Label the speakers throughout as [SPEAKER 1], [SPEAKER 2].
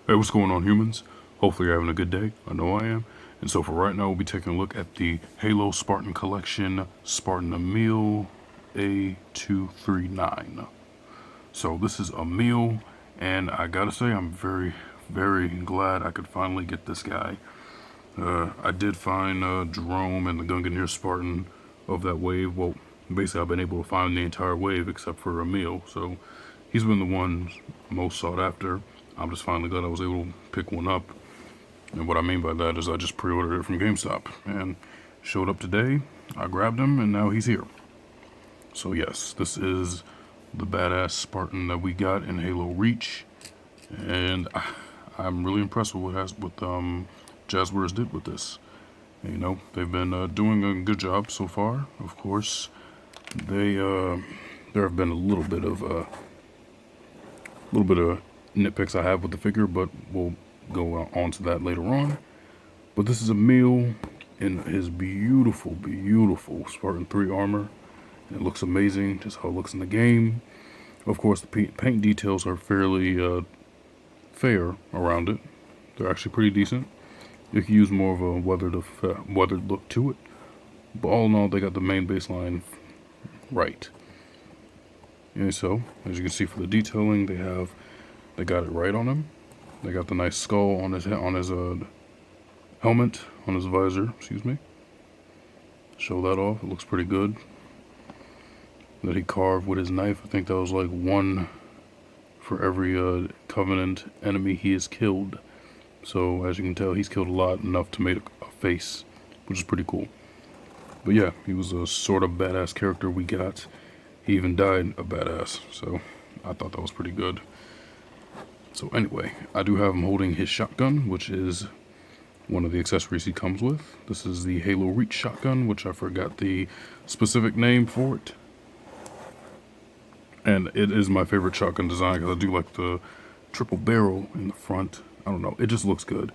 [SPEAKER 1] Hey, what's going on, humans? Hopefully you're having a good day. I know I am. And so for right now, we'll be taking a look at the Halo Spartan Collection Spartan Emile-A239. So this is Emile, and I gotta say I'm very, very glad I could finally get this guy. I did find Jerome and the Gunganir Spartan of that wave. Well, basically I've been able to find the entire wave except for Emile, so he's been the one most sought after. I'm just finally glad I was able to pick one up. And what I mean by that is I just pre-ordered it from GameStop and showed up today. I grabbed him and now he's here. So yes, this is the badass Spartan that we got in Halo Reach, and I'm really impressed with what Jazzwares did with this. You know, they've been doing a good job so far. Of course, there have been a little bit of nitpicks I have with the figure, but we'll go on to that later on. But this is Emile in his beautiful, beautiful Spartan 3 armor. It looks amazing, just how it looks in the game. Of course, the paint details are fairly fair around it. They're actually pretty decent. You can use more of a weathered look to it. But all in all, they got the main baseline right. And so, as you can see for the detailing, they got it right on him. They got the nice skull on his helmet, on his visor, excuse me. Show that off, it looks pretty good. That he carved with his knife. I think that was like one for every Covenant enemy he has killed. So as you can tell, he's killed a lot, enough to make a face, which is pretty cool. But yeah, he was a sort of badass character we got. He even died a badass, so I thought that was pretty good. So anyway, I do have him holding his shotgun, which is one of the accessories he comes with. This is the Halo Reach shotgun, which I forgot the specific name for it. And it is my favorite shotgun design because I do like the triple barrel in the front. I don't know, it just looks good.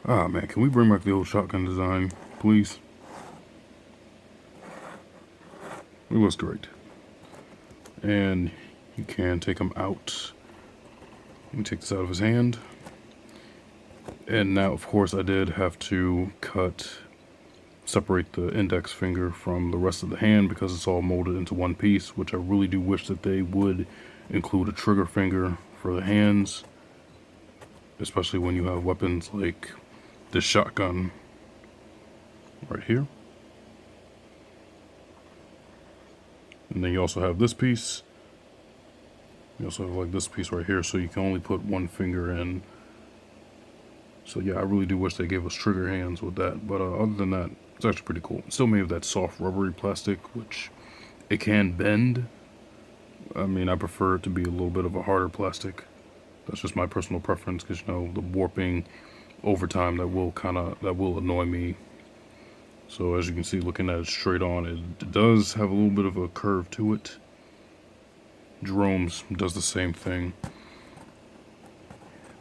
[SPEAKER 1] Ah man, can we bring back the old shotgun design, please? It looks great. And you can take him out. Let me take this out of his hand. And now, of course, I did have to separate the index finger from the rest of the hand because it's all molded into one piece, which I really do wish that they would include a trigger finger for the hands, especially when you have weapons like this shotgun right here. And then you also have this piece. You also have like this piece right here, so you can only put one finger in. So yeah, I really do wish they gave us trigger hands with that. But other than that, it's actually pretty cool. It's still made of that soft rubbery plastic, which it can bend. I mean, I prefer it to be a little bit of a harder plastic. That's just my personal preference, because you know the warping over time that will annoy me. So as you can see, looking at it straight on, it does have a little bit of a curve to it. Jerome's does the same thing.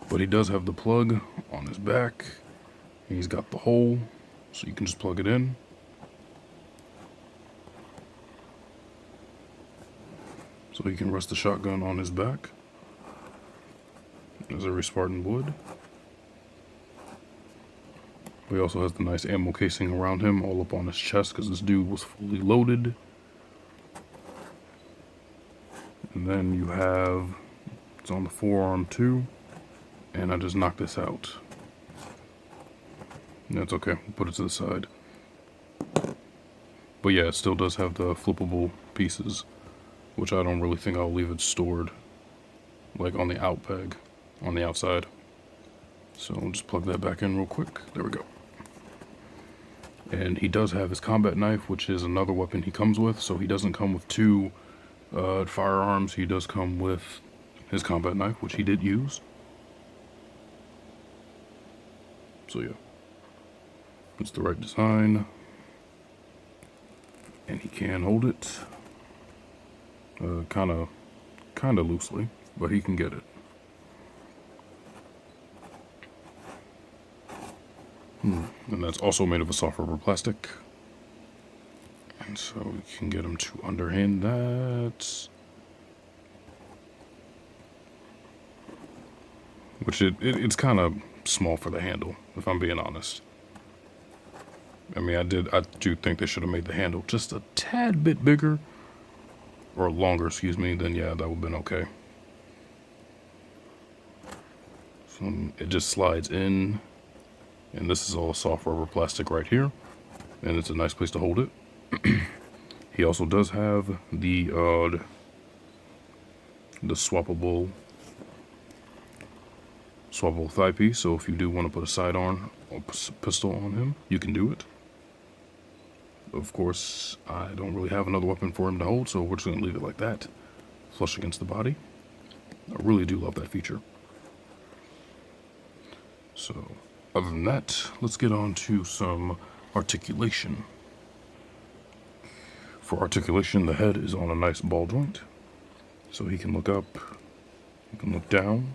[SPEAKER 1] But he does have the plug on his back. And he's got the hole, so you can just plug it in. So he can rest the shotgun on his back, as every Spartan would. He also has the nice ammo casing around him, all up on his chest, because this dude was fully loaded. And then you have, it's on the forearm too. And I just knocked this out. That's okay, we'll put it to the side. But yeah, it still does have the flippable pieces, which I don't really think I'll leave it stored, like on the out peg, on the outside. So we'll just plug that back in real quick. There we go. And he does have his combat knife, which is another weapon he comes with. So he doesn't come with two firearms. He does come with his combat knife, which he did use. So yeah, it's the right design. And he can hold it kind of loosely, but he can get it. And that's also made of a soft rubber plastic. And so we can get him to underhand that. which it's kind of small for the handle, if I'm being honest. I mean, I do think they should have made the handle just a tad bit bigger, or longer, excuse me, then yeah, that would have been okay. So it just slides in, and this is all soft rubber plastic right here, and it's a nice place to hold it. He also does have the swappable thigh piece, so if you do want to put a sidearm or pistol on him, you can do it. Of course, I don't really have another weapon for him to hold, so we're just going to leave it like that, flush against the body. I really do love that feature. So, other than that, let's get on to some articulation. For articulation, the head is on a nice ball joint, so he can look up, he can look down,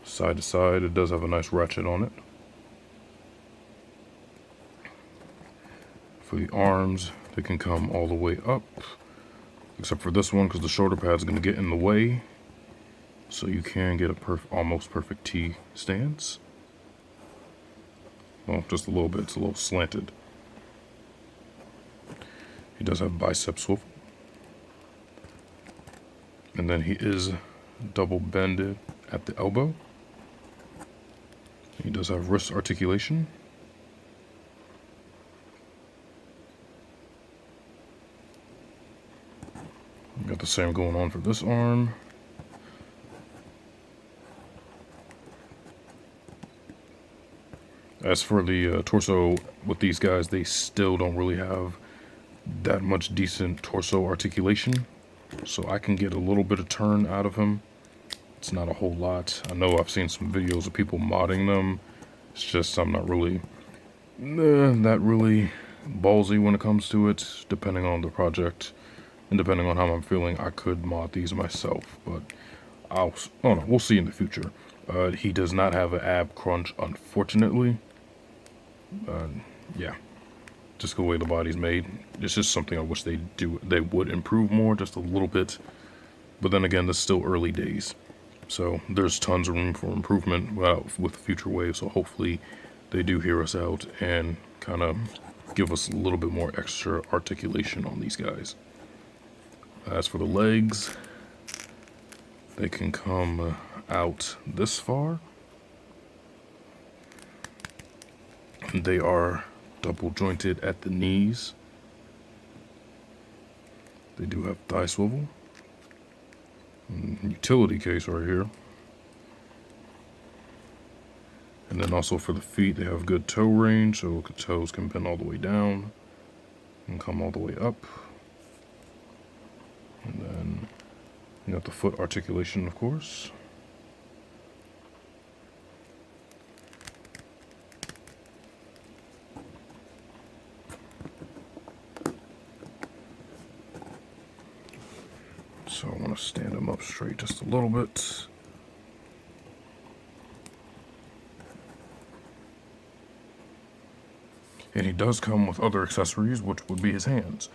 [SPEAKER 1] side to side. It does have a nice ratchet on it. For the arms, they can come all the way up, except for this one because the shoulder pad is going to get in the way. So you can get a almost perfect T stance. Well, just a little bit. It's a little slanted. He does have bicep swivel. And then he is double bended at the elbow. He does have wrist articulation. Got the same going on for this arm. As for the torso, with these guys, they still don't really have that much decent torso articulation. So I can get a little bit of turn out of him. It's not a whole lot. I know I've seen some videos of people modding them. It's just I'm not really that really ballsy when it comes to it, depending on the project. And depending on how I'm feeling, I could mod these myself, but we'll see in the future. He does not have an ab crunch, unfortunately. Yeah, just the way the body's made. It's just something I wish they would improve more, just a little bit. But then again, this is still early days, so there's tons of room for improvement with future waves. So hopefully, they do hear us out and kind of give us a little bit more extra articulation on these guys. As for the legs, they can come out this far. And they are double jointed at the knees. They do have thigh swivel. Utility case right here. And then also for the feet, they have good toe range, so the toes can bend all the way down and come all the way up. And then you got the foot articulation, of course. So I want to stand him up straight just a little bit. And he does come with other accessories, which would be his hands.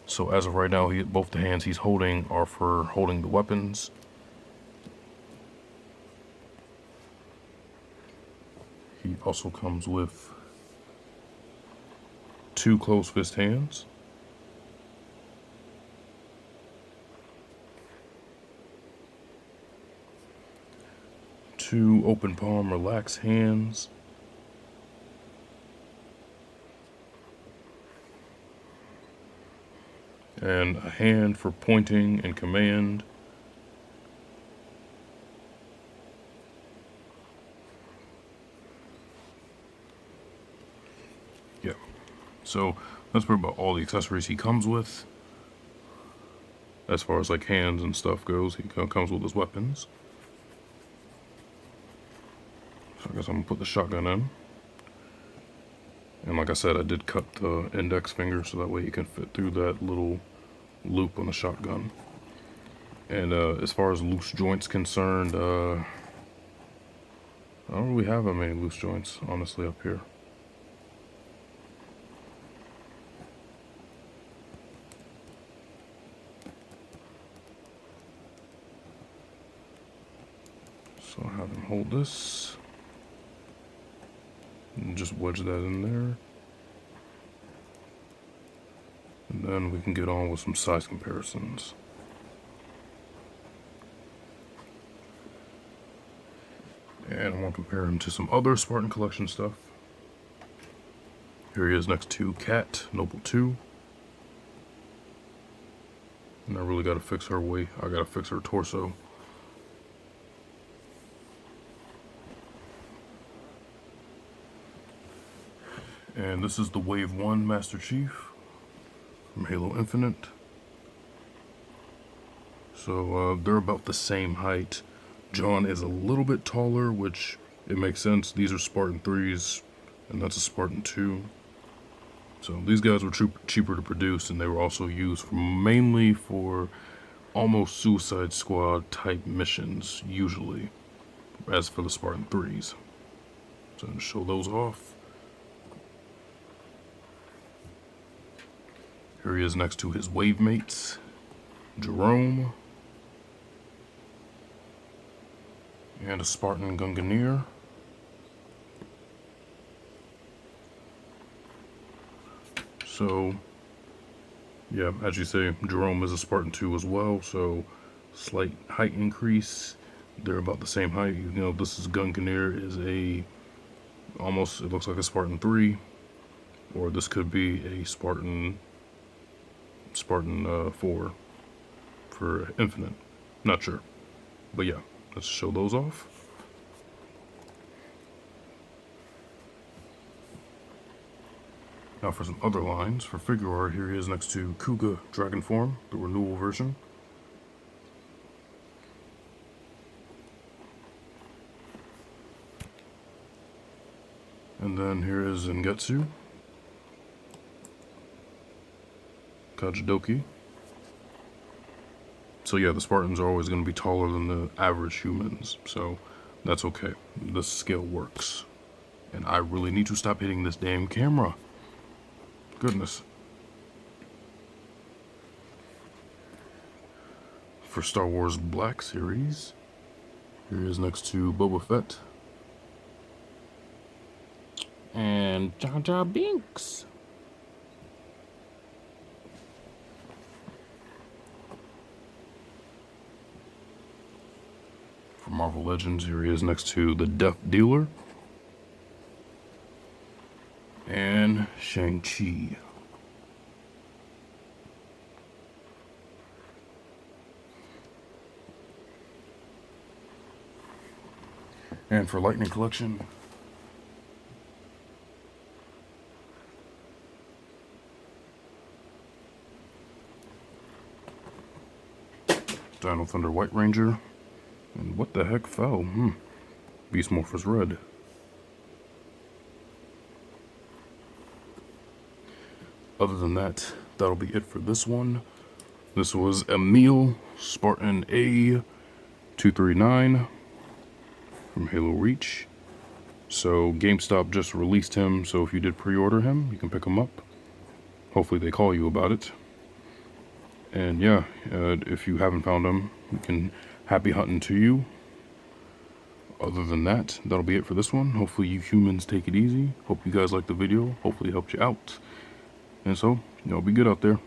[SPEAKER 1] So as of right now, both the hands he's holding are for holding the weapons. He also comes with 2 closed fist hands. Two open palm relaxed hands. And a hand for pointing and command. Yeah. So that's pretty about all the accessories he comes with. As far as like hands and stuff goes, he comes with his weapons. So I guess I'm gonna put the shotgun in. And like I said, I did cut the index finger so that way you can fit through that little loop on the shotgun. And as far as loose joints concerned, I don't really have that many loose joints, honestly, up here. So I'll have him hold this. And just wedge that in there. And then we can get on with some size comparisons. And I want to compare him to some other Spartan collection stuff. Here he is next to Cat Noble 2. And I really got to fix her weight. I got to fix her torso. And this is the Wave 1 Master Chief from Halo Infinite. So they're about the same height. John is a little bit taller, which it makes sense. These are Spartan 3s, and that's a Spartan 2. So these guys were cheaper to produce, and they were also used mainly for almost Suicide Squad type missions, usually, as for the Spartan 3s. So to show those off. Here he is next to his wave mates, Jerome, and a Spartan Gunganier. So, yeah, as you say, Jerome is a Spartan 2 as well, so slight height increase. They're about the same height. You know, this is Gunganier is almost, it looks like a Spartan 3, or this could be a Spartan 4 for Infinite. Not sure. But yeah, let's show those off. Now for some other lines. For figure art, here he is next to Kuga Dragonform, the renewal version. And then here is Zangetsu, Kajidoki. So yeah, the Spartans are always going to be taller than the average humans, so that's okay. This scale works. And I really need to stop hitting this damn camera. Goodness. For Star Wars Black Series, here he is next to Boba Fett. And Jar Jar Binks. For Marvel Legends, here he is next to the Death Dealer. And Shang-Chi. And for Lightning Collection, Dino Thunder White Ranger. And what the heck fell? Beast Morphers Red. Other than that, that'll be it for this one. This was Emile Spartan A239 from Halo Reach. So GameStop just released him, so if you did pre-order him, you can pick him up. Hopefully they call you about it. And yeah, if you haven't found him, you can happy hunting to you. Other than that, that'll be it for this one. Hopefully you humans take it easy. Hope you guys liked the video. Hopefully it helped you out. And so, be good out there.